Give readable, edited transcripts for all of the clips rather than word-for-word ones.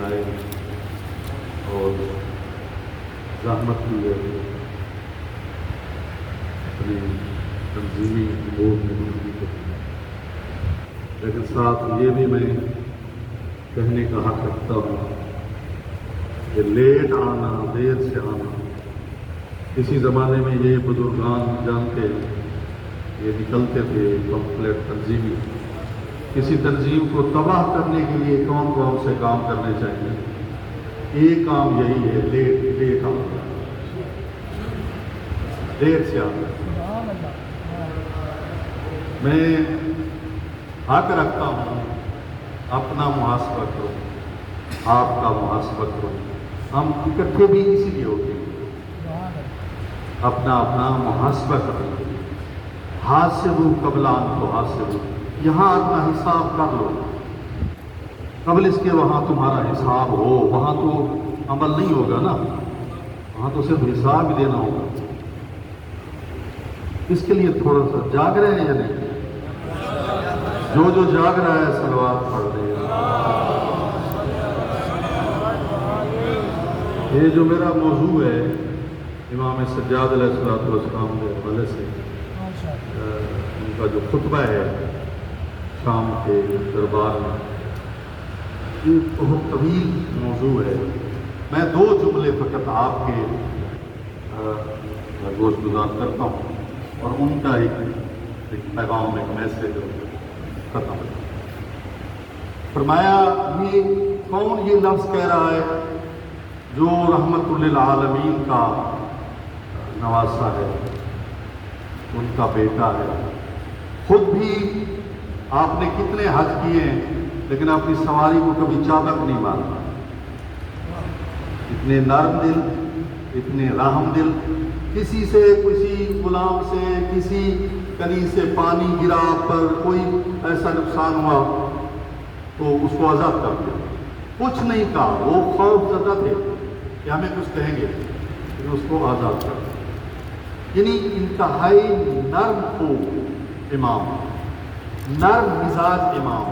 آئے اور زحمت کی ہے اپنی تنظیمی امور میں منظوری کو، لیکن ساتھ یہ بھی میں کہنے کا حق رکھتا ہوں کہ لیٹ آنا، دیر سے آنا، کسی زمانے میں یہ بزرگان جانتے، یہ نکلتے تھے پمفلٹ تنظیمی، کسی تنظیم کو تباہ کرنے کے لیے کون کون سے کام کرنے چاہیے، ایک کام یہی ہے، لیٹ آنا، دیر سے آنا۔ میں حق رکھتا ہوں، اپنا محاسبہ کرو، آپ کا محاسبہ کرو، ہم اکٹھے بھی اسی لیے ہوتے ہیں، اپنا محاسبہ کریں، ہاتھ سے وہ قبلان تو ہاتھ سے وہ، یہاں اپنا حساب کر لو قبل اس کے وہاں تمہارا حساب ہو، وہاں تو عمل نہیں ہوگا نا، وہاں تو صرف حساب ہی دینا ہوگا۔ اس کے لیے تھوڑا سا جاگ رہے ہیں یا نہیں؟ جو جاگ رہا ہے صلوات پڑھ دے۔ یہ جو میرا موضوع ہے امام سجاد علیہ السلام کے حوالے سے، ان کا جو خطبہ ہے شام کے دربار میں، یہ بہت طویل موضوع ہے، میں 2 جملے فقط آپ کے گوش گزار کرتا ہوں اور ان کا ایک پیغام، ایک میسیج ختم ہے۔ فرمایا کون یہ لفظ کہہ رہا ہے جو رحمت للعالمین کا نواسا ہے، ان کا بیٹا ہے، خود بھی آپ نے کتنے حج کیے ہیں لیکن اپنی سواری کو کبھی چابک نہیں مارا، اتنے نرم دل، اتنے رحم دل، کسی سے، کسی غلام سے، کسی کنی سے پانی گرا پر کوئی ایسا نقصان ہوا تو اس کو آزاد کر دیا، کچھ نہیں کہا، وہ خوف زدہ تھے کہ ہمیں کچھ کہیں گے، لیکن اس کو آزاد کر دیا۔ یعنی انتہائی نرم ہو امام، نرم مزاج امام،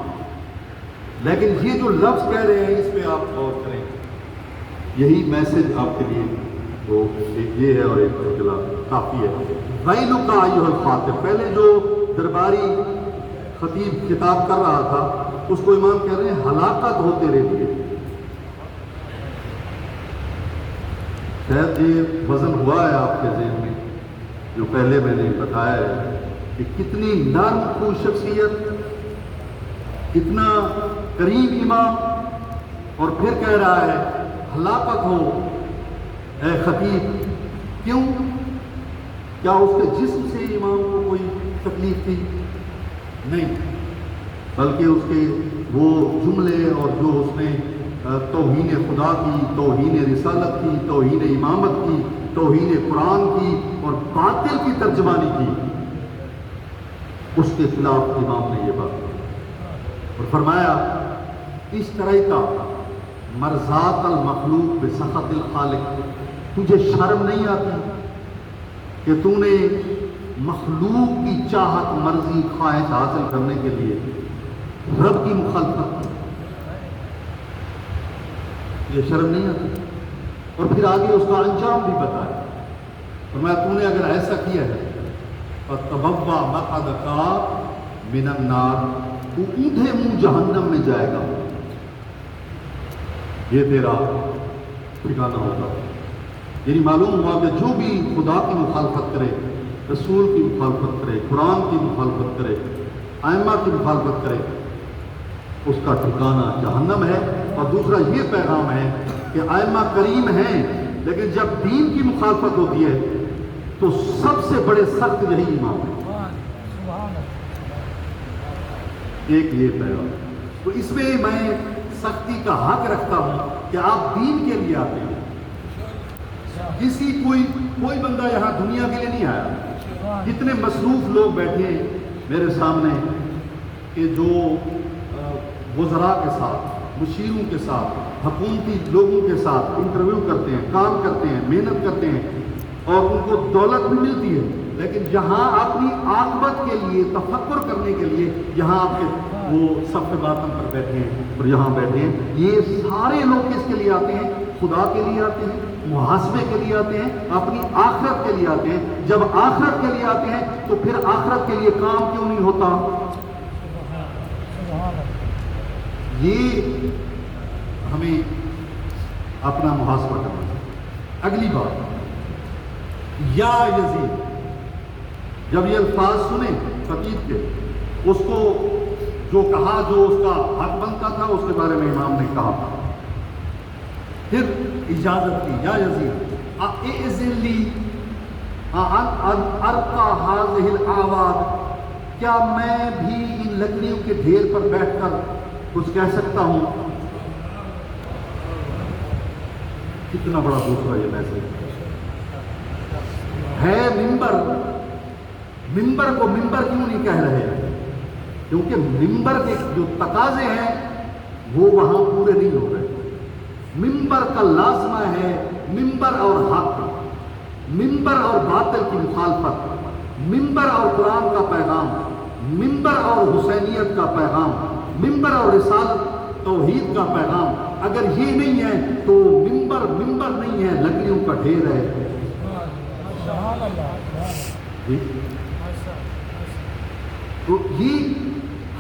لیکن یہ جو لفظ کہہ رہے ہیں اس پہ آپ غور کریں، یہی میسج آپ کے لیے وہ ایک یہ ہے اور ایک اطلاع کافی ہے۔ وَيْلُكَ أَيُّهَا الْخَاطِبُ، پہلے جو درباری خطیب خطاب کر رہا تھا اس کو امام کہہ رہے ہیں ہلاکت ہو تیرے لیے۔ شاید یہ وزن ہوا ہے آپ کے ذہن میں جو پہلے میں نے بتایا ہے کہ کتنی نرم خوش شخصیت، کتنا کریم امام، اور پھر کہہ رہا ہے ہلاکت ہو اے خطیب۔ کیوں؟ کیا اس کے جسم سے امام کو کوئی تکلیف تھی؟ نہیں، بلکہ اس کے وہ جملے اور جو اس نے توہین خدا کی، توہین رسالت کی، توہین امامت کی، توہین قرآن کی اور باطل کی ترجمانی کی، اس کے خلاف امام نے یہ بات کی اور فرمایا اس طرح کا مرضات المخلوق بسخط الخالق، تجھے شرم نہیں آتی کہ تو نے مخلوق کی چاہت، مرضی، خواہش حاصل کرنے کے لیے رب کی مخالفت کی؟ یہ شرم نہیں آتی؟ اور پھر آگے اس کا انجام بھی بتایا، فرمایا تو نے اگر ایسا کیا ہے فَتَبَوَّأْ مَقْعَدَكَ مِنَ النَّارِ، تو اونٹے منہ جہنم میں جائے گا، یہ تیرا ٹھکانہ ہوگا۔ یعنی معلوم ہوا کہ جو بھی خدا کی مخالفت کرے، رسول کی مخالفت کرے، قرآن کی مخالفت کرے، ائمہ کی مخالفت کرے، اس کا ٹھکانہ جہنم ہے۔ اور دوسرا یہ پیغام ہے کہ ائمہ کریم ہیں، لیکن جب دین کی مخالفت ہوتی ہے تو سب سے بڑے سخت یہی امام ہیں۔ ایک یہ پیغام، تو اس میں میں سختی کا حق رکھتا ہوں کہ آپ دین کے لیے آتے ہیں، کوئی بندہ یہاں دنیا کے لیے نہیں آیا۔ کتنے مصروف لوگ بیٹھے ہیں میرے سامنے کہ جو وزراء کے ساتھ، مشیروں کے ساتھ، حکومتی لوگوں کے ساتھ انٹرویو کرتے ہیں، کام کرتے ہیں، محنت کرتے ہیں اور ان کو دولت بھی ملتی ہے، لیکن یہاں اپنی عاقبت کے لیے تفکر کرنے کے لیے یہاں آپ کے وہ صف باطن پر بیٹھے ہیں۔ اور یہاں بیٹھے ہیں، یہ سارے لوگ کس کے لیے آتے ہیں؟ خدا کے لیے آتے ہیں، محاسبے کے لیے آتے ہیں، اپنی آخرت کے لیے آتے ہیں۔ جب آخرت کے لیے آتے ہیں تو پھر آخرت کے لیے کام کیوں نہیں ہوتا؟ یہ ہمیں اپنا محاسبہ کرنا ہے۔ اگلی بات، یا یزید، جب یہ الفاظ سنیں خطیب کے، اس کو جو کہا، جو اس کا حق بنتا تھا، اس کے بارے میں امام نے کہا، پھر اجازت کی، یا یزید اذن لی ان ارقى هذه الاعواد، کیا میں بھی ان لکڑیوں کے ڈھیر پر بیٹھ کر کچھ کہہ سکتا ہوں؟ کتنا بڑا دوسرا یہ میسج ہے۔ ممبر کو ممبر کیوں نہیں کہہ رہے؟ کیونکہ ممبر کے جو تقاضے ہیں وہ وہاں پورے نہیں ہو رہے۔ ممبر کا لازمہ ہے ممبر اور حق، ممبر اور باطل کی مخالفت، ممبر اور قرآن کا پیغام، ممبر اور حسینیت کا پیغام، ممبر اور رسالت توحید کا پیغام۔ اگر یہ نہیں ہے تو ممبر نہیں ہے، لکڑیوں کا ڈھیر ہے۔ تو یہ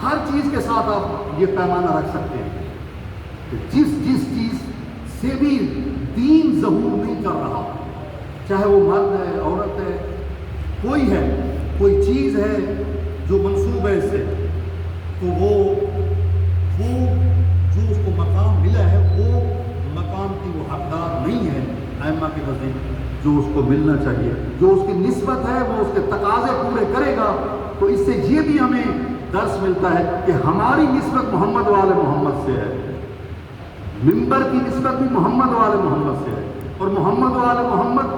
ہر چیز کے ساتھ آپ یہ پیمانہ رکھ سکتے ہیں کہ جس چیز سے بھی دین ظہور نہیں کر رہا، چاہے وہ مرد ہے، عورت ہے، کوئی چیز ہے جو منسوب ہے اس سے، تو وہ جو اس کو مقام ملا ہے، وہ مقام کی وہ حقدار نہیں ہے ائمہ کے نزدیک جو اس کو ملنا چاہیے۔ جو اس کی نسبت ہے وہ اس کے تقاضے پورے کرے گا۔ تو اس سے یہ بھی ہمیں درس ملتا ہے کہ ہماری نسبت محمد والے محمد سے ہے، ممبر کی نسبت بھی محمد والے محمد سے ہے، اور محمد والے محمد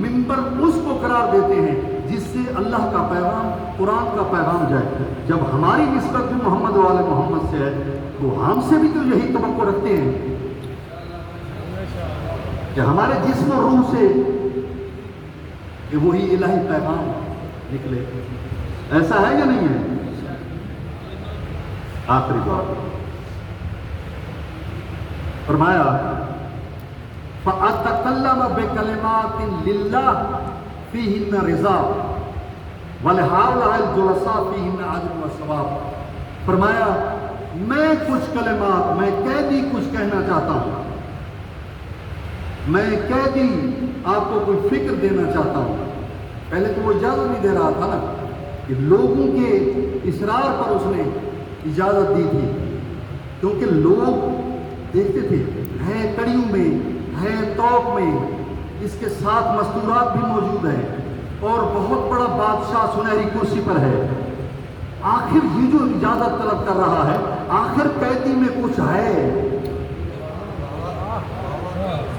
ممبر اس کو قرار دیتے ہیں جس سے اللہ کا پیغام، قرآن کا پیغام جائے۔ جب ہماری نسبت بھی محمد والے محمد سے ہے تو ہم سے بھی تو یہی توقع رکھتے ہیں کہ ہمارے جسم و روح سے کہ وہی الہی پیغام نکلے۔ ایسا ہے یا نہیں ہے؟ آخری بات فرمایا فَأَتَكَلَّمَ بِكَلِمَاتٍ لِلَّهِ فِيهِنَّ رِضَا وَلِهَؤُلَاءِ الْجُلَسَاءِ فِيهِنَّ عَدْلٌ وَثَوَابٌ۔ فرمایا میں کچھ کلمات، میں قیدی کچھ کہنا چاہتا ہوں، میں قیدی آپ کو کوئی فکر دینا چاہتا ہوں۔ پہلے تو وہ اجازت نہیں دے رہا تھا نا، کہ لوگوں کے اصرار پر اس نے اجازت دی تھی، کیونکہ لوگ دیکھتے تھے ہے کڑیوں میں، ہے توق میں، اس کے ساتھ مستورات بھی موجود ہیں، اور بہت بڑا بادشاہ سنہری کرسی پر ہے۔ آخر یہ جو اجازت طلب کر رہا ہے، آخر قیدی میں کچھ ہے،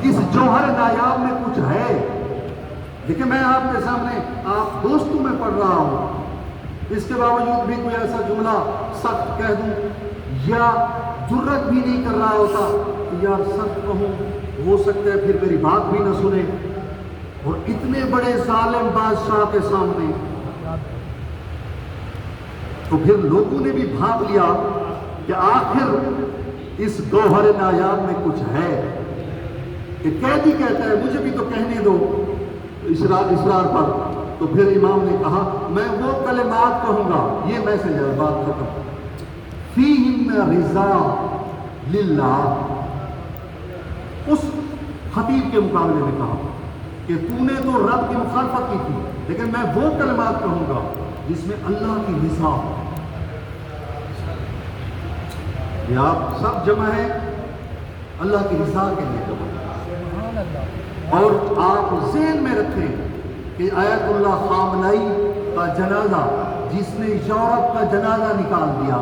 اس جوہر نایاب میں کچھ ہے۔ لیکن میں آپ کے سامنے آپ دوستوں میں پڑھ رہا ہوں، اس کے باوجود بھی کوئی ایسا جملہ سخت کہہ دوں، یا جرت بھی نہیں کر رہا ہوتا کہ یار سخت کہوں، ہو سکتا ہے پھر میری بات بھی نہ سنے، اور اتنے بڑے ظالم بادشاہ کے سامنے۔ تو پھر لوگوں نے بھی بھاپ لیا کہ آخر اس گوہر نایاب میں کچھ ہے، کہ قیدی کہتا ہے مجھے بھی تو کہنے دو اصرار پر۔ تو پھر امام نے کہا میں وہ کلمات کہوں گا، یہ میسج ہے، بات ختم۔ فِيهِنَّ رِضَا لِلَّهِ، اس خطیب کے مقابلے میں کہا کہ تو نے تو رب کی مخالفت کی تھی، لیکن میں وہ کلمات کہوں گا جس میں اللہ کی رضا۔ یہ آپ سب جمع ہیں اللہ کی رضا کے لیے جمع ہیں۔ اور آپ ذہن میں رکھیں کہ آیت اللہ خامنئی کا جنازہ، جس نے یورپ کا جنازہ نکال دیا،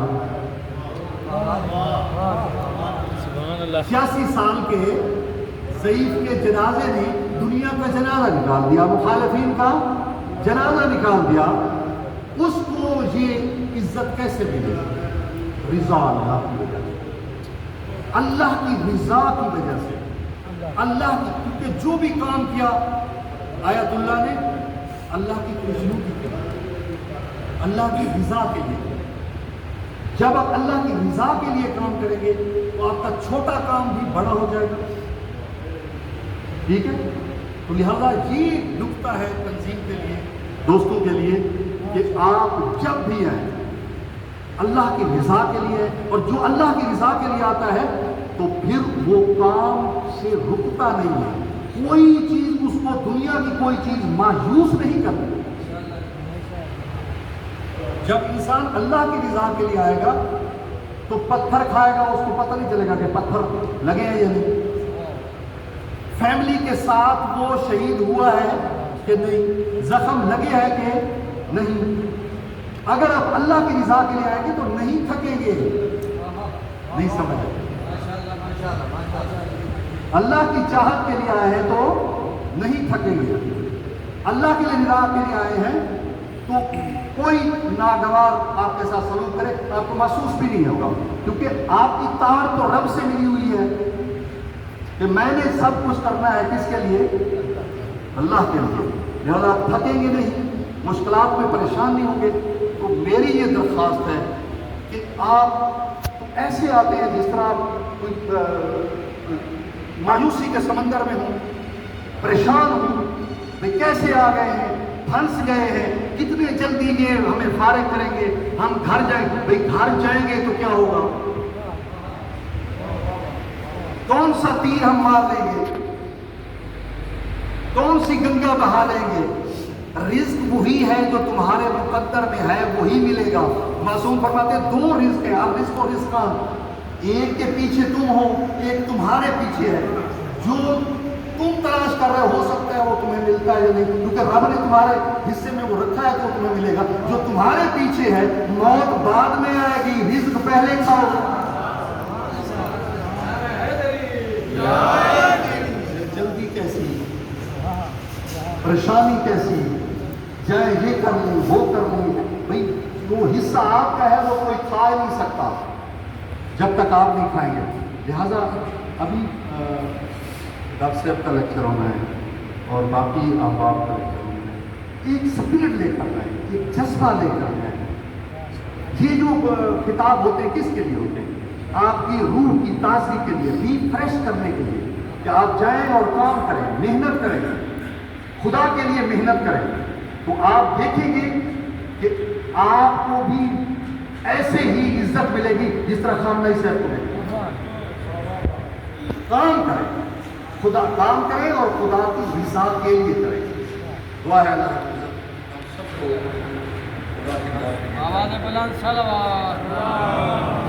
86 سال کے ضعیف کے جنازے نے دنیا کا جنازہ نکال دیا، مخالفین کا جنازہ نکال دیا، اس کو یہ عزت کیسے ملے؟ رضا اللہ کی وجہ سے، اللہ کی رضا کی وجہ سے، اللہ کی، کیونکہ جو بھی کام کیا آیت اللہ نے اللہ کی خوشنودی کے لیے، اللہ کی رضا کے لیے۔ جب آپ اللہ کی رضا کے لیے کام کریں گے تو آپ کا چھوٹا کام بھی بڑا ہو جائے گا. ٹھیک ہے؟ تو لہذا یہ نکتہ ہے تنظیم کے لیے، دوستوں کے لیے، کہ آپ جب بھی آئیں اللہ کی رضا کے لیے، اور جو اللہ کی رضا کے لیے آتا ہے تو پھر وہ کام سے رکتا نہیں ہے. کوئی چیز اس کو، دنیا کی کوئی چیز مایوس نہیں کرتی. جب انسان اللہ کی رضا کے لیے آئے گا تو پتھر کھائے گا، اس کو پتہ نہیں چلے گا کہ پتھر لگے ہیں یا نہیں. فیملی کے ساتھ وہ شہید ہوا ہے کہ نہیں، زخم لگے ہیں کہ نہیں. اگر آپ اللہ کی رضا کے لیے آئیں گے تو نہیں تھکیں گے. نہیں سمجھ؟ اللہ کی چاہت کے لیے آئے ہیں تو نہیں تھکیں گے. اللہ کے لیے رضا کے لیے آئے ہیں تو کوئی ناگوار آپ کے ساتھ سلوک کرے آپ کو محسوس بھی نہیں ہوگا، کیونکہ آپ کی تار تو رب سے ملی ہوئی ہے کہ میں نے سب کچھ کرنا ہے کس کے لیے؟ اللہ کے لیے. لہٰذا آپ تھکیں گے نہیں، مشکلات میں پریشان نہیں ہوں گے. تو میری یہ درخواست ہے کہ آپ ایسے آتے ہیں جس طرح کوئی مایوسی کے سمندر میں ہوں، پریشان ہوں، بھئی کیسے آ گئے ہیں، پھنس گئے ہیں، کتنے جلدی یہ ہمیں فارغ کریں گے، ہم گھر جائیں گے. بھئی گھر جائیں گے تو کیا ہوگا؟ کون سا تیر ہم مار لیں گے؟ کون سی گنگا بہا لیں گے؟ رزق وہی ہے جو تمہارے مقدر میں ہے، وہی ملے گا. معصوم فرماتے ہیں 2 رزق ہیں، آپ رزق و رزقان، ایک کے پیچھے تم ہو، ایک تمہارے پیچھے ہے. جو تم تلاش کر رہے ہو سکتا ہے وہ تمہیں ملتا ہے یا نہیں، کیونکہ رب نے تمہارے حصے میں وہ رکھا ہے تو تمہیں ملے گا. جو تمہارے پیچھے ہے موت بعد میں آئے گی، رزق پہلے کھاؤ. جلدی کیسی، پریشانی کیسی، جائیں یہ کر لیں وہ کر لیں. بھائی جو حصہ آپ کا ہے وہ کوئی کھا ہی نہیں سکتا جب تک آپ نہیں کھائیں گے. لہٰذا ابھی ڈاکٹر صاحب کا لیکچر ہونا ہے اور باقی احباب کا لیکچر ہونا ہے. ایک اسپرٹ لے کر آئیں، ایک جذبہ لے کر آئیں. یہ جو کتاب ہوتے ہیں کس کے لیے ہوتے ہیں؟ آپ کی روح کی تازگی کے لیے، ریفریش کرنے کے لیے، کہ آپ جائیں اور کام کریں، محنت کریں، خدا کے لیے محنت کریں. تو آپ دیکھیں گے کہ آپ کو بھی ایسے ہی عزت ملے گی جس طرح خامنہ صاحب کو ملے. کام کریں، خدا کام کریں اور خدا کی رضا کے لیے کریں. دعا ہے اللہ سب کو آواز بلند صلوات.